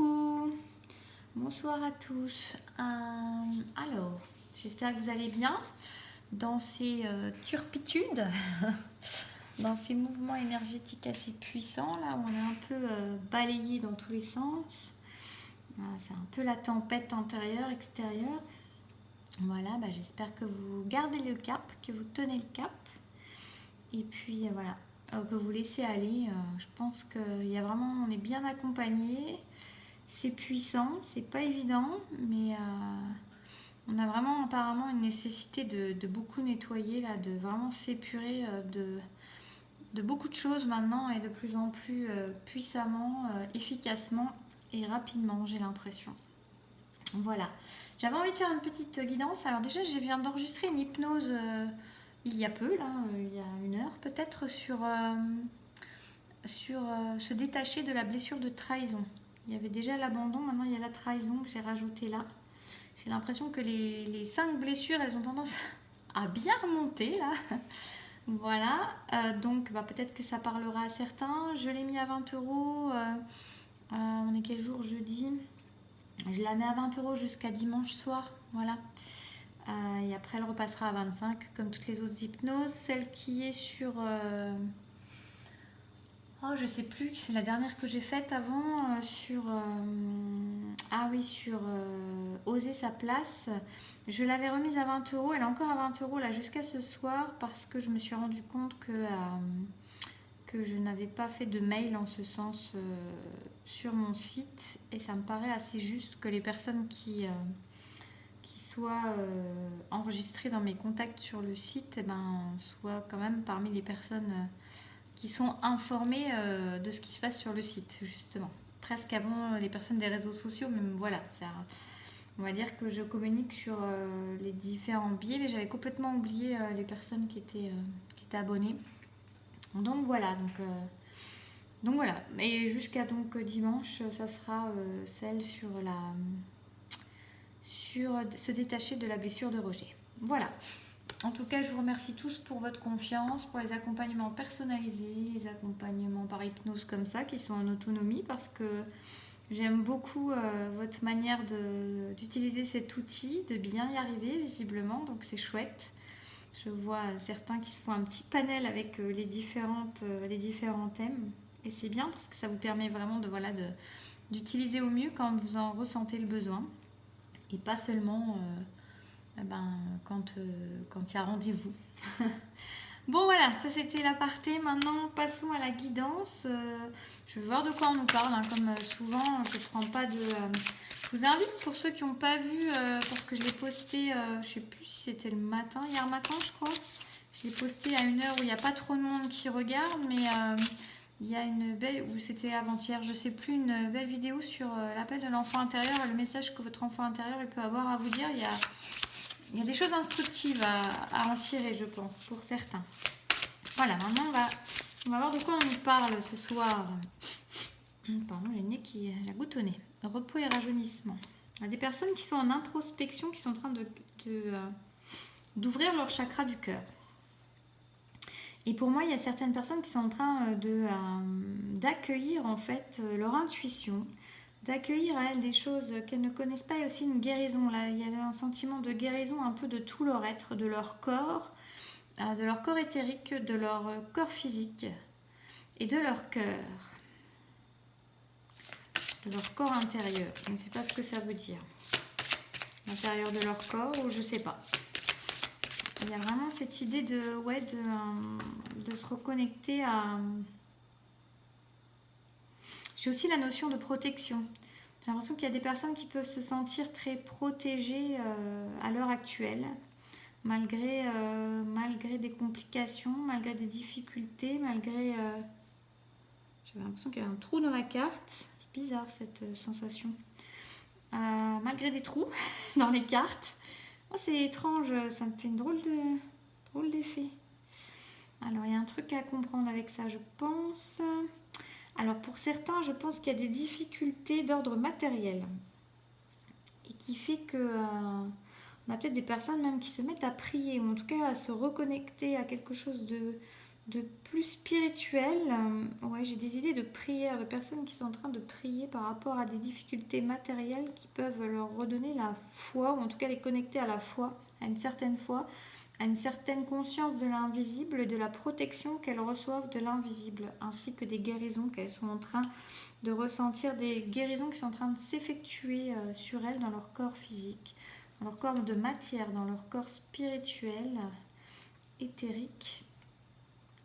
Coucou, bonsoir à tous. Alors, j'espère que vous allez bien dans ces turpitudes, dans ces mouvements énergétiques assez puissants, là où on est un peu balayé dans tous les sens. C'est un peu la tempête intérieure, extérieure. Voilà, j'espère que vous gardez le cap, que vous tenez le cap. Et puis voilà, que vous laissez aller. Je pense qu'il y a vraiment, on est bien accompagné. C'est puissant, c'est pas évident, mais on a vraiment apparemment une nécessité de beaucoup nettoyer, là, de vraiment s'épurer de beaucoup de choses maintenant et de plus en plus puissamment, efficacement et rapidement, j'ai l'impression. Voilà. J'avais envie de faire une petite guidance. Alors déjà, je viens d'enregistrer une hypnose il y a peu, là, il y a 1 heure peut-être, sur se détacher de la blessure de trahison. Il y avait déjà l'abandon, maintenant il y a la trahison que j'ai rajouté là. J'ai l'impression que les 5 blessures, elles ont tendance à bien remonter là. Voilà, donc peut-être que ça parlera à certains. Je l'ai mis à 20 €. On est quel jour? Jeudi. Je la mets à 20 € jusqu'à dimanche soir. Voilà. Et après, elle repassera à 25 comme toutes les autres hypnoses. Celle qui est sur... Oh, je sais plus, c'est la dernière que j'ai faite avant sur Oser sa place. Je l'avais remise à 20 €, elle est encore à 20 € là jusqu'à ce soir parce que je me suis rendu compte que je n'avais pas fait de mail en ce sens sur mon site et ça me paraît assez juste que les personnes qui soient enregistrées dans mes contacts sur le site soient quand même parmi les personnes qui sont informés de ce qui se passe sur le site, justement. Presque avant les personnes des réseaux sociaux, mais voilà, on va dire que je communique sur les différents biais, mais j'avais complètement oublié les personnes qui étaient abonnées. Donc voilà, donc voilà. Et jusqu'à donc dimanche, ça sera celle sur se détacher de la blessure de rejet. Voilà. En tout cas, je vous remercie tous pour votre confiance, pour les accompagnements personnalisés, les accompagnements par hypnose comme ça, qui sont en autonomie, parce que j'aime beaucoup votre manière d'utiliser cet outil, de bien y arriver visiblement, donc c'est chouette. Je vois certains qui se font un petit panel avec les différents thèmes, et c'est bien parce que ça vous permet vraiment d'utiliser au mieux quand vous en ressentez le besoin, et pas seulement... quand il y a rendez-vous. Bon voilà, ça c'était l'aparté. Maintenant passons à la guidance. Je vais voir de quoi on nous parle, comme souvent je ne prends pas de... je vous invite, pour ceux qui n'ont pas vu, parce que je l'ai posté, je ne sais plus si c'était le matin, hier matin je crois. Je l'ai posté à 1 heure où il n'y a pas trop de monde qui regarde, mais il y a une belle, ou c'était avant-hier, je ne sais plus, une belle vidéo sur l'appel de l'enfant intérieur, le message que votre enfant intérieur il peut avoir à vous dire. Il y a des choses instructives à en tirer, je pense, pour certains. Voilà, maintenant on va voir de quoi on nous parle ce soir. Pardon, j'ai le nez qui a goutonné. Repos et rajeunissement. Il y a des personnes qui sont en introspection, qui sont en train d'ouvrir leur chakra du cœur. Et pour moi, il y a certaines personnes qui sont en train d'accueillir en fait leur intuition, d'accueillir à elles des choses qu'elles ne connaissent pas, et aussi une guérison. Là, il y a un sentiment de guérison un peu de tout leur être, de leur corps éthérique, de leur corps physique et de leur cœur, de leur corps intérieur. Je ne sais pas ce que ça veut dire. L'intérieur de leur corps, ou je ne sais pas. Il y a vraiment cette idée de se reconnecter à... J'ai aussi la notion de protection. J'ai l'impression qu'il y a des personnes qui peuvent se sentir très protégées à l'heure actuelle, malgré des complications, malgré des difficultés, malgré... J'avais l'impression qu'il y avait un trou dans la carte. C'est bizarre cette sensation. Malgré des trous dans les cartes. Oh, c'est étrange, ça me fait une drôle d'effet. Alors, il y a un truc à comprendre avec ça, je pense. Alors, pour certains, je pense qu'il y a des difficultés d'ordre matériel. Et qui fait que... on a peut-être des personnes même qui se mettent à prier, ou en tout cas à se reconnecter à quelque chose de plus spirituel. Ouais, j'ai des idées de prière, de personnes qui sont en train de prier par rapport à des difficultés matérielles qui peuvent leur redonner la foi, ou en tout cas les connecter à la foi, à une certaine foi, à une certaine conscience de l'invisible et de la protection qu'elles reçoivent de l'invisible, ainsi que des guérisons qu'elles sont en train de ressentir, des guérisons qui sont en train de s'effectuer sur elles dans leur corps physique, dans leur corps de matière, dans leur corps spirituel, éthérique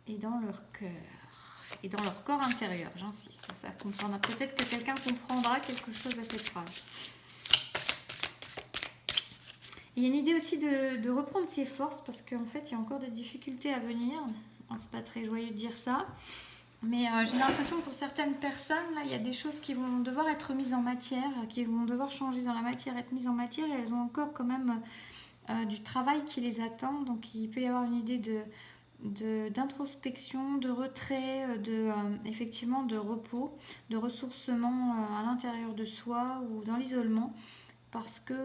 et dans leur cœur. Et dans leur corps intérieur, j'insiste, ça comprendra. Peut-être que quelqu'un comprendra quelque chose à cette phrase. Il y a une idée aussi de reprendre ses forces parce qu'en fait, il y a encore des difficultés à venir. C'est pas très joyeux de dire ça. Mais j'ai l'impression que pour certaines personnes, là, il y a des choses qui vont devoir être mises en matière, qui vont devoir changer dans la matière, être mises en matière, et elles ont encore quand même du travail qui les attend. Donc il peut y avoir une idée d'introspection, de retrait, effectivement de repos, de ressourcement à l'intérieur de soi ou dans l'isolement, parce que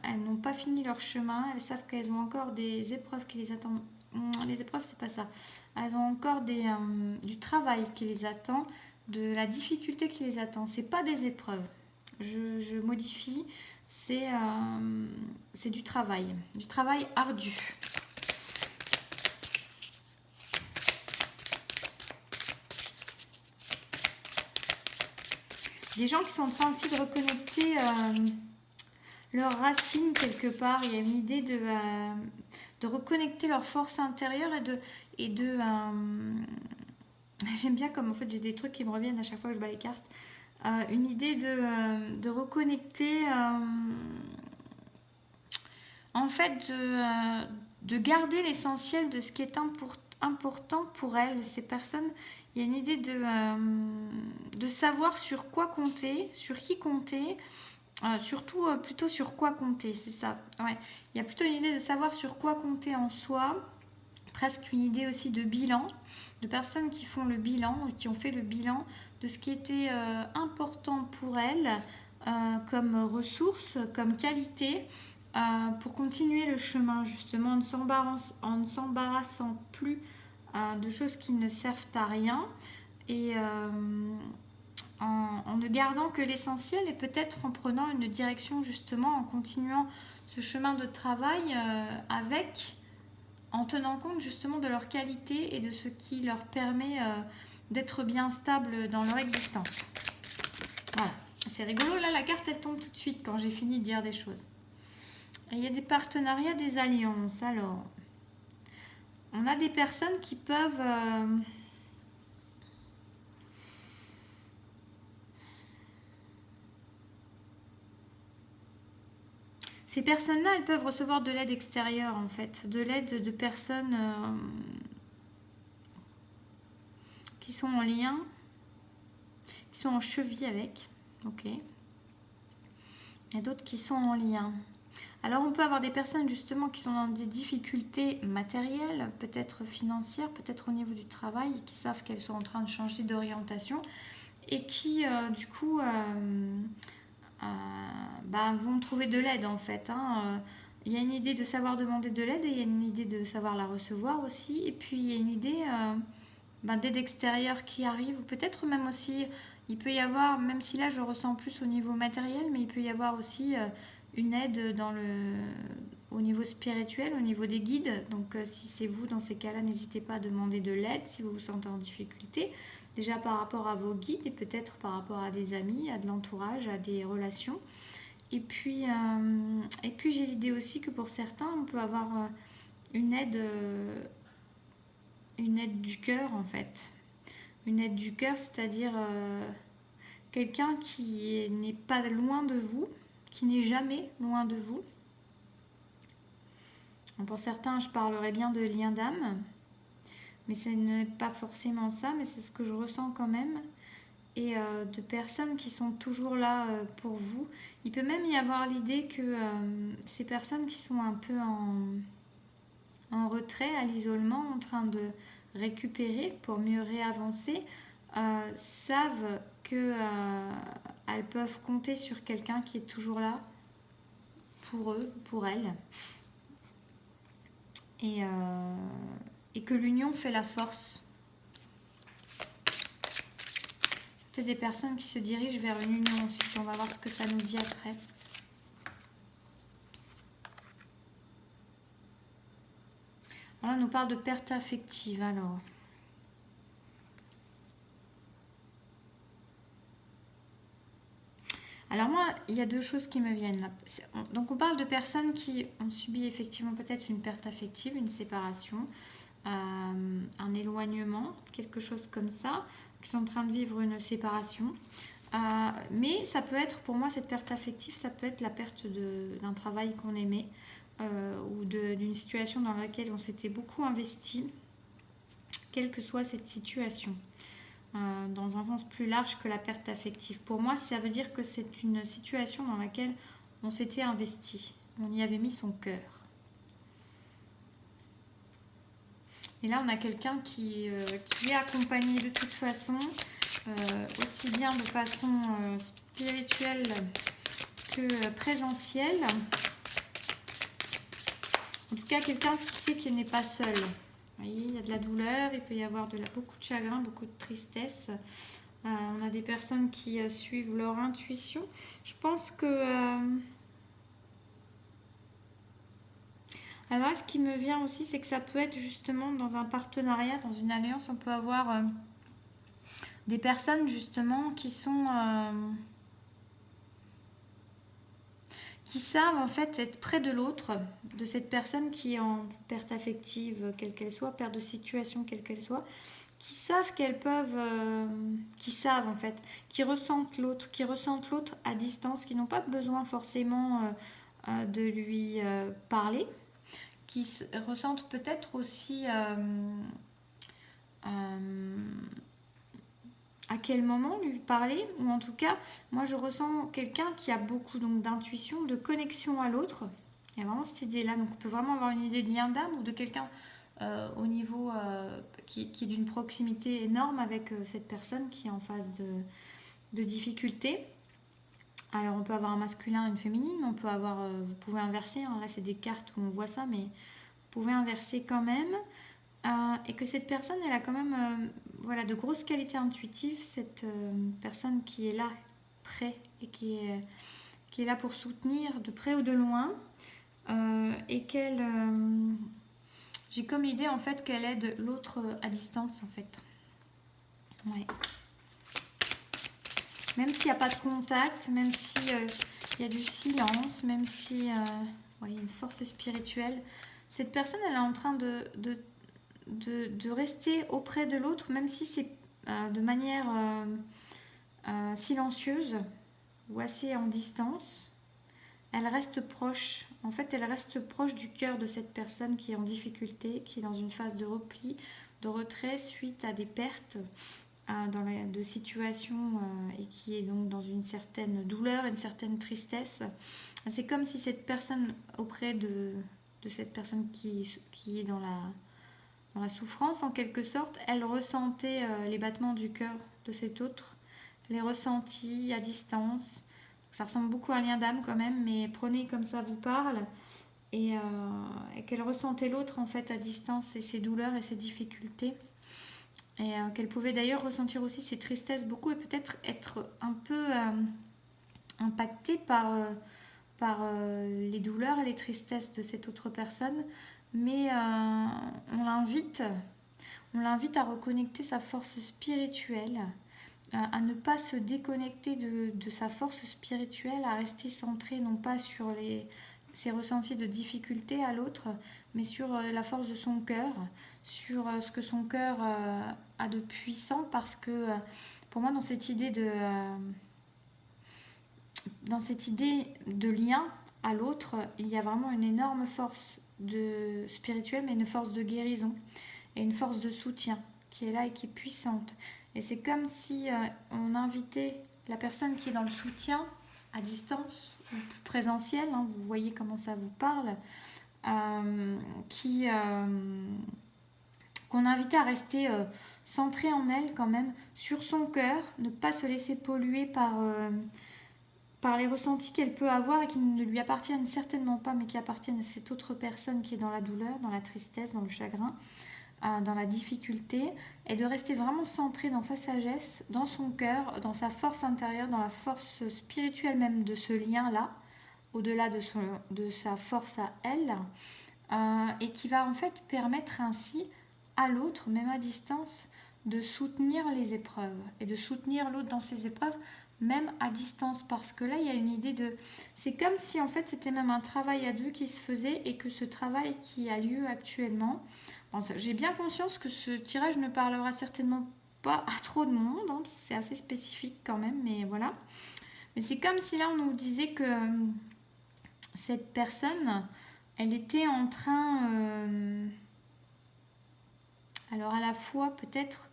elles n'ont pas fini leur chemin, elles savent qu'elles ont encore des épreuves qui les attendent. Les épreuves, c'est pas ça. Elles ont encore du travail qui les attend, de la difficulté qui les attend. C'est pas des épreuves. Je modifie. C'est du travail ardu. Des gens qui sont en train aussi de reconnecter leurs racines quelque part. Il y a une idée de reconnecter leur force intérieure j'aime bien comme en fait j'ai des trucs qui me reviennent à chaque fois que je bats les cartes. Une idée de reconnecter, en fait de garder l'essentiel de ce qui est important pour elles, ces personnes. Il y a une idée de savoir sur quoi compter, sur qui compter. Surtout plutôt sur quoi compter, c'est ça. Ouais. Il y a plutôt une idée de savoir sur quoi compter en soi, presque une idée aussi de bilan, de personnes qui font le bilan, qui ont fait le bilan de ce qui était important pour elles comme ressources, comme qualité, pour continuer le chemin justement en ne s'embarrassant plus de choses qui ne servent à rien et en ne gardant que l'essentiel et peut-être en prenant une direction justement, en continuant ce chemin de travail en tenant compte justement de leur qualité et de ce qui leur permet d'être bien stable dans leur existence. Voilà, c'est rigolo, là la carte elle tombe tout de suite quand j'ai fini de dire des choses. Et il y a des partenariats, des alliances. Alors, on a des personnes qui peuvent... Ces personnes-là, elles peuvent recevoir de l'aide extérieure, en fait. De l'aide de personnes qui sont en lien, qui sont en cheville avec. Ok. Il y a d'autres qui sont en lien. Alors, on peut avoir des personnes, justement, qui sont dans des difficultés matérielles, peut-être financières, peut-être au niveau du travail, et qui savent qu'elles sont en train de changer d'orientation, et qui, du coup... vont trouver de l'aide en fait. Il y a une idée de savoir demander de l'aide et il y a une idée de savoir la recevoir aussi. Et puis il y a une idée d'aide extérieure qui arrive, ou peut-être même aussi, il peut y avoir, même si là je ressens plus au niveau matériel, mais il peut y avoir aussi une aide au niveau spirituel, au niveau des guides. Donc si c'est vous dans ces cas-là, n'hésitez pas à demander de l'aide si vous vous sentez en difficulté. Déjà par rapport à vos guides et peut-être par rapport à des amis, à de l'entourage, à des relations. Et puis j'ai l'idée aussi que pour certains, on peut avoir une aide du cœur en fait. Une aide du cœur, c'est-à-dire quelqu'un qui n'est pas loin de vous, qui n'est jamais loin de vous. Pour certains, je parlerai bien de lien d'âme. Mais ce n'est pas forcément ça, mais c'est ce que je ressens quand même. Et de personnes qui sont toujours là pour vous. Il peut même y avoir l'idée que ces personnes qui sont un peu en retrait, à l'isolement, en train de récupérer pour mieux réavancer, savent qu'elles peuvent compter sur quelqu'un qui est toujours là pour eux, pour elles. Et et que l'union fait la force. C'est des personnes qui se dirigent vers une union aussi. On va voir ce que ça nous dit après. Là, on nous parle de perte affective, alors. Alors moi, il y a deux choses qui me viennent là. Donc on parle de personnes qui ont subi effectivement peut-être une perte affective, une séparation, un éloignement, quelque chose comme ça, qui sont en train de vivre une séparation. Mais ça peut être, pour moi, cette perte affective, ça peut être la perte d'un travail qu'on aimait ou d'une situation dans laquelle on s'était beaucoup investi, quelle que soit cette situation. Dans un sens plus large que la perte affective. Pour moi, ça veut dire que c'est une situation dans laquelle on s'était investi, on y avait mis son cœur. Et là, on a quelqu'un qui est accompagné de toute façon, aussi bien de façon spirituelle que présentielle. En tout cas, quelqu'un qui sait qu'il n'est pas seul. Vous voyez, il y a de la douleur, il peut y avoir beaucoup de chagrin, beaucoup de tristesse. On a des personnes qui suivent leur intuition. Je pense que... Alors là, ce qui me vient aussi, c'est que ça peut être justement dans un partenariat, dans une alliance, on peut avoir des personnes justement qui sont... qui savent en fait être près de l'autre, de cette personne qui est en perte affective, quelle qu'elle soit, perte de situation, quelle qu'elle soit, qui savent qu'elles peuvent, qui savent en fait, qui ressentent l'autre à distance, qui n'ont pas besoin forcément de lui parler, qui ressentent peut-être aussi à quel moment lui parler, ou en tout cas, moi je ressens quelqu'un qui a beaucoup donc d'intuition, de connexion à l'autre. Il y a vraiment cette idée-là, donc on peut vraiment avoir une idée de lien d'âme ou de quelqu'un au niveau qui est d'une proximité énorme avec cette personne qui est en phase de difficulté. Alors on peut avoir un masculin et une féminine, on peut avoir, vous pouvez inverser, hein, là c'est des cartes où on voit ça, mais vous pouvez inverser quand même. Et que cette personne, elle a quand même voilà, de grosses qualités intuitives, cette personne qui est là, près, et qui est là pour soutenir de près ou de loin, et qu'elle... j'ai comme idée, en fait, qu'elle aide l'autre à distance, en fait. Ouais. Même s'il n'y a pas de contact, même s'il y a du silence, même si il y a une force spirituelle, cette personne, elle est en train de rester auprès de l'autre, même si c'est de manière silencieuse ou assez en distance. Elle reste proche. En fait, elle reste proche du cœur de cette personne qui est en difficulté, qui est dans une phase de repli, de retrait suite à des pertes de situations et qui est donc dans une certaine douleur, une certaine tristesse. C'est comme si cette personne, auprès de cette personne qui est dans la souffrance en quelque sorte, elle ressentait les battements du cœur de cet autre, les ressentis à distance. Ça ressemble beaucoup à un lien d'âme quand même, mais prenez comme ça vous parle, et qu'elle ressentait l'autre en fait à distance et ses douleurs et ses difficultés, et qu'elle pouvait d'ailleurs ressentir aussi ses tristesses beaucoup et peut-être être un peu impactée par les douleurs et les tristesses de cette autre personne, mais on l'invite à reconnecter sa force spirituelle, à ne pas se déconnecter de sa force spirituelle, à rester centré non pas sur ses ressentis de difficulté à l'autre, mais sur la force de son cœur, sur ce que son cœur a de puissant, parce que pour moi dans cette idée de lien à l'autre, il y a vraiment une énorme force spirituelle, mais une force de guérison et une force de soutien qui est là et qui est puissante. Et c'est comme si on invitait la personne qui est dans le soutien à distance ou présentiel, hein, vous voyez comment ça vous parle, qu'on invitait à rester centré en elle quand même, sur son cœur, ne pas se laisser polluer par les ressentis qu'elle peut avoir et qui ne lui appartiennent certainement pas, mais qui appartiennent à cette autre personne qui est dans la douleur, dans la tristesse, dans le chagrin. dans la difficulté, et de rester vraiment centré dans sa sagesse, dans son cœur, dans sa force intérieure, dans la force spirituelle même de ce lien-là, au-delà de sa force à elle, et qui va en fait permettre ainsi à l'autre, même à distance, de soutenir les épreuves et de soutenir l'autre dans ses épreuves, même à distance, parce que là il y a une idée de... C'est comme si en fait c'était même un travail à deux qui se faisait, et que ce travail qui a lieu actuellement... Bon, j'ai bien conscience que ce tirage ne parlera certainement pas à trop de monde, hein, c'est assez spécifique quand même, mais voilà. Mais c'est comme si là on nous disait que cette personne, elle était en train... alors à la fois peut-être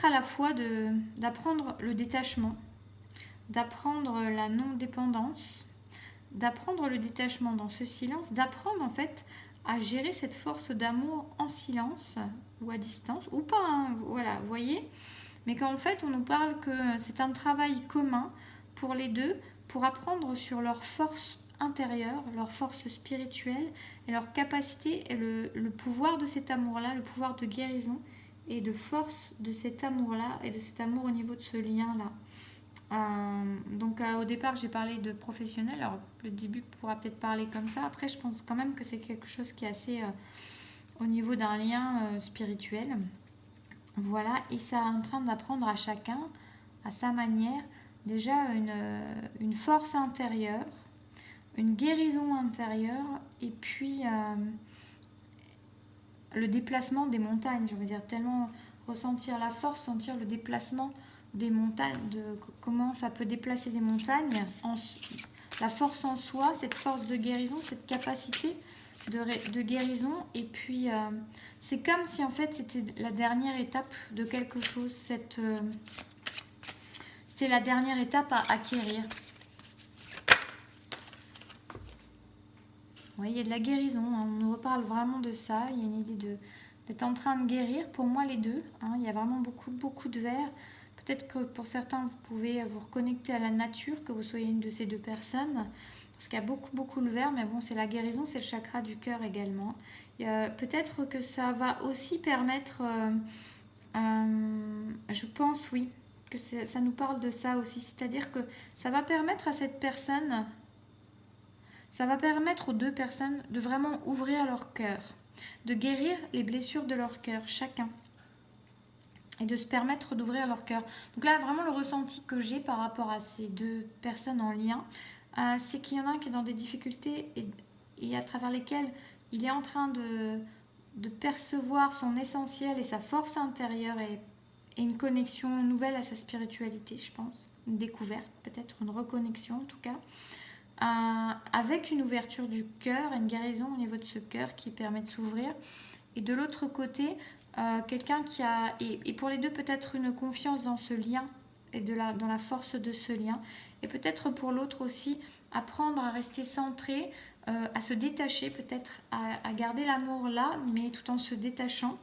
à la fois d'apprendre le détachement, d'apprendre la non-dépendance, d'apprendre le détachement dans ce silence, d'apprendre en fait à gérer cette force d'amour en silence ou à distance, ou pas, hein, voilà, vous voyez. Mais qu'en fait on nous parle que c'est un travail commun pour les deux, pour apprendre sur leur force intérieure, leur force spirituelle et leur capacité et le pouvoir de cet amour-là, le pouvoir de guérison et de force de cet amour-là et de cet amour au niveau de ce lien-là. Donc au départ j'ai parlé de professionnel, alors le début pourra peut-être parler comme ça, après je pense quand même que c'est quelque chose qui est assez au niveau d'un lien spirituel. Voilà, et ça est en train d'apprendre à chacun, à sa manière, déjà une force intérieure, une guérison intérieure, et puis le déplacement des montagnes, je veux dire, tellement ressentir la force, sentir le déplacement des montagnes, de comment ça peut déplacer des montagnes, la force en soi, cette force de guérison, cette capacité de guérison, et puis c'est comme si en fait c'était la dernière étape de quelque chose, c'était la dernière étape à acquérir. Oui, il y a de la guérison, hein. On nous reparle vraiment de ça, il y a une idée d'être en train de guérir, pour moi les deux, hein. Il y a vraiment beaucoup de verre. Peut-être que pour certains vous pouvez vous reconnecter à la nature, que vous soyez une de ces deux personnes, parce qu'il y a beaucoup le verre, mais bon, c'est la guérison, c'est le chakra du cœur également. Peut-être que ça va aussi permettre, je pense, oui, que ça nous parle de ça aussi, c'est-à-dire que ça va permettre à cette personne, ça va permettre aux deux personnes de vraiment ouvrir leur cœur, de guérir les blessures de leur cœur, chacun, et de se permettre d'ouvrir leur cœur. Donc là, vraiment, le ressenti que j'ai par rapport à ces deux personnes en lien, c'est qu'il y en a un qui est dans des difficultés et à travers lesquelles il est en train de percevoir son essentiel et sa force intérieure, et une connexion nouvelle à sa spiritualité, je pense. Une découverte, peut-être une reconnexion en tout cas. Avec une ouverture du cœur, une guérison au niveau de ce cœur qui permet de s'ouvrir. Et de l'autre côté, quelqu'un qui a, et pour les deux peut-être une confiance dans ce lien et dans la force de ce lien, et peut-être pour l'autre aussi apprendre à rester centré, à se détacher, peut-être à garder l'amour là, mais tout en se détachant,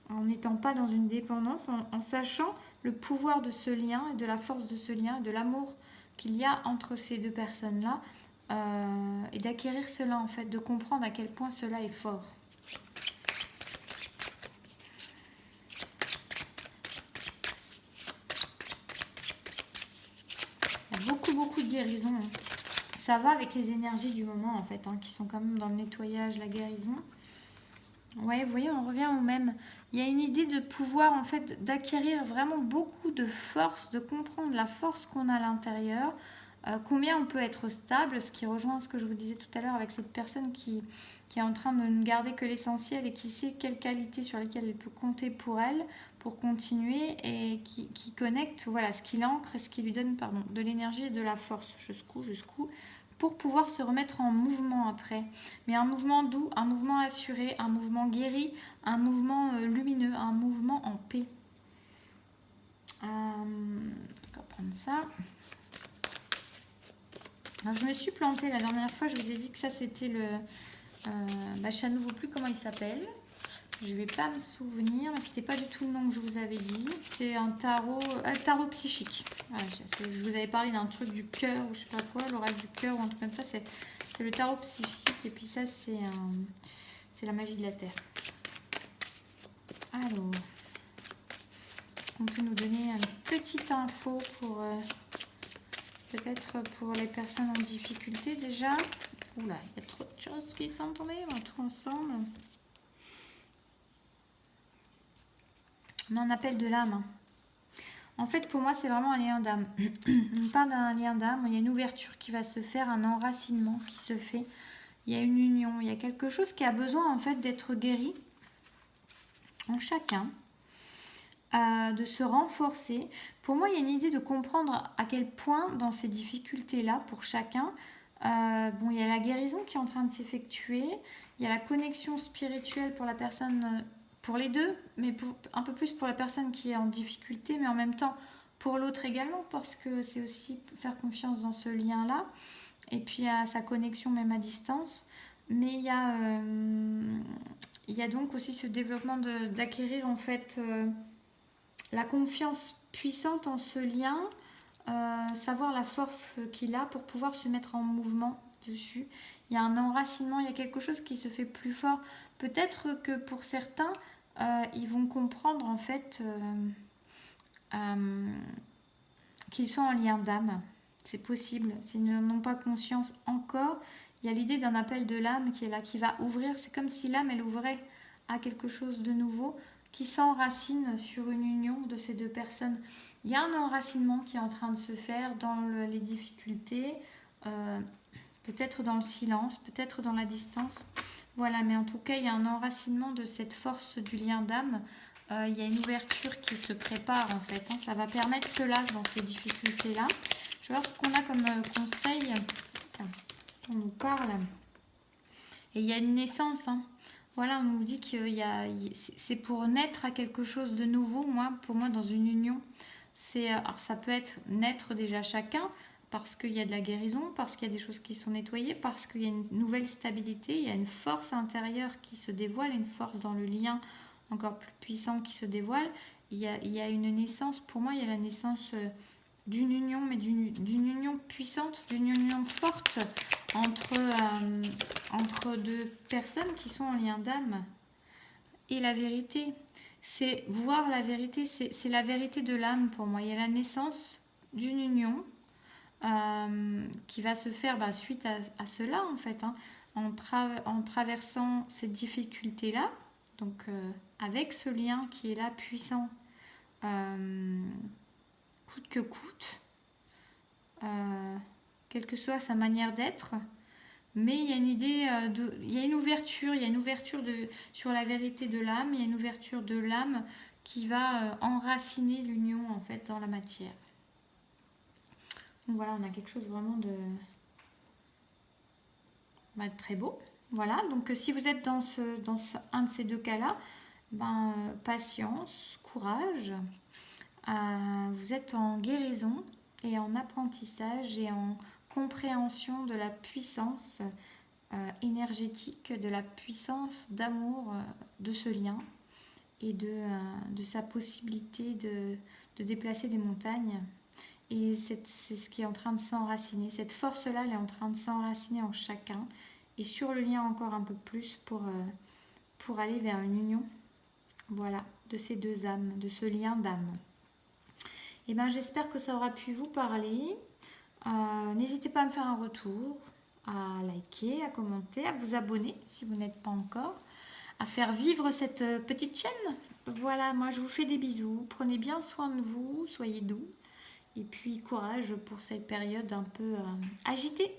en n'étant pas dans une dépendance, en sachant le pouvoir de ce lien et de la force de ce lien, de l'amour qu'il y a entre ces deux personnes-là, et d'acquérir cela en fait, de comprendre à quel point cela est fort. Il y a beaucoup de guérison, hein. Ça va avec les énergies du moment en fait, hein, qui sont quand même dans le nettoyage, la guérison. Ouais, vous voyez, on revient au même. Il y a une idée de pouvoir en fait d'acquérir vraiment beaucoup de force, de comprendre la force qu'on a à l'intérieur, combien on peut être stable, ce qui rejoint ce que je vous disais tout à l'heure avec cette personne qui est en train de ne garder que l'essentiel et qui sait quelles qualités sur lesquelles elle peut compter pour elle, pour continuer, et qui connecte, voilà, ce qui l'ancre et ce qui lui donne, de l'énergie et de la force jusqu'où, pour pouvoir se remettre en mouvement après. Mais un mouvement doux, un mouvement assuré, un mouvement guéri, un mouvement lumineux, un mouvement en paix. On va prendre ça. Alors, je me suis plantée la dernière fois, je vous ai dit que ça c'était le... je ne nouveau plus comment il s'appelle. Je ne vais pas me souvenir, mais c'était pas du tout le nom que je vous avais dit. C'est un tarot psychique. Voilà, je vous avais parlé d'un truc du cœur ou je sais pas quoi, l'oracle du cœur ou un truc comme ça. C'est le tarot psychique. Et puis ça, c'est C'est la magie de la Terre. Alors, on peut nous donner une petite info pour peut-être pour les personnes en difficulté déjà. Oula, il y a trop de choses qui sont tombées, on va tout ensemble. On en appelle de l'âme. En fait, pour moi, c'est vraiment un lien d'âme. On parle d'un lien d'âme, il y a une ouverture qui va se faire, un enracinement qui se fait. Il y a une union, il y a quelque chose qui a besoin en fait d'être guéri en chacun, de se renforcer. Pour moi, il y a une idée de comprendre à quel point dans ces difficultés-là, pour chacun, bon, il y a la guérison qui est en train de s'effectuer, il y a la connexion spirituelle pour la personne, pour les deux, mais un peu plus pour la personne qui est en difficulté, mais en même temps pour l'autre également, parce que c'est aussi faire confiance dans ce lien-là, et puis à sa connexion même à distance. Mais il y a donc aussi ce développement d'acquérir en fait la confiance puissante en ce lien, savoir la force qu'il a pour pouvoir se mettre en mouvement dessus. Il y a un enracinement, il y a quelque chose qui se fait plus fort. Peut-être que pour certains, ils vont comprendre en fait qu'ils sont en lien d'âme. C'est possible. S'ils n'en ont pas conscience encore, il y a l'idée d'un appel de l'âme qui est là, qui va ouvrir. C'est comme si l'âme, elle ouvrait à quelque chose de nouveau, qui s'enracine sur une union de ces deux personnes. Il y a un enracinement qui est en train de se faire dans les difficultés, peut-être dans le silence, peut-être dans la distance. Voilà, mais en tout cas, il y a un enracinement de cette force du lien d'âme. Il y a une ouverture qui se prépare en fait. Ça va permettre cela dans ces difficultés-là. Je vais voir ce qu'on a comme conseil. On nous parle. Et il y a une naissance. Voilà, on nous dit que c'est pour naître à quelque chose de nouveau. Pour moi, dans une union, alors ça peut être naître déjà chacun, parce qu'il y a de la guérison, parce qu'il y a des choses qui sont nettoyées, parce qu'il y a une nouvelle stabilité, il y a une force intérieure qui se dévoile, une force dans le lien encore plus puissant qui se dévoile. Il y a une naissance, pour moi, il y a la naissance d'une union, mais d'une union puissante, d'une union forte entre deux personnes qui sont en lien d'âme. Et la vérité, c'est voir la vérité, c'est la vérité de l'âme pour moi. Il y a la naissance d'une union qui va se faire suite à cela en fait, en traversant cette difficulté-là, donc avec ce lien qui est là puissant, coûte que coûte, quelle que soit sa manière d'être. Mais il y a une idée, il y a une ouverture sur la vérité de l'âme, il y a une ouverture de l'âme qui va enraciner l'union en fait dans la matière. Donc voilà, on a quelque chose vraiment de très beau. Voilà, donc si vous êtes dans un de ces deux cas-là, patience, courage, vous êtes en guérison et en apprentissage et en compréhension de la puissance énergétique, de la puissance d'amour de ce lien et de sa possibilité de déplacer des montagnes. Et c'est ce qui est en train de s'enraciner. Cette force-là, elle est en train de s'enraciner en chacun. Et sur le lien encore un peu plus pour aller vers une union, voilà, de ces deux âmes, de ce lien d'âme. Et j'espère que ça aura pu vous parler. N'hésitez pas à me faire un retour, à liker, à commenter, à vous abonner si vous n'êtes pas encore, à faire vivre cette petite chaîne. Voilà, moi je vous fais des bisous. Prenez bien soin de vous, soyez doux. Et puis courage pour cette période un peu agitée.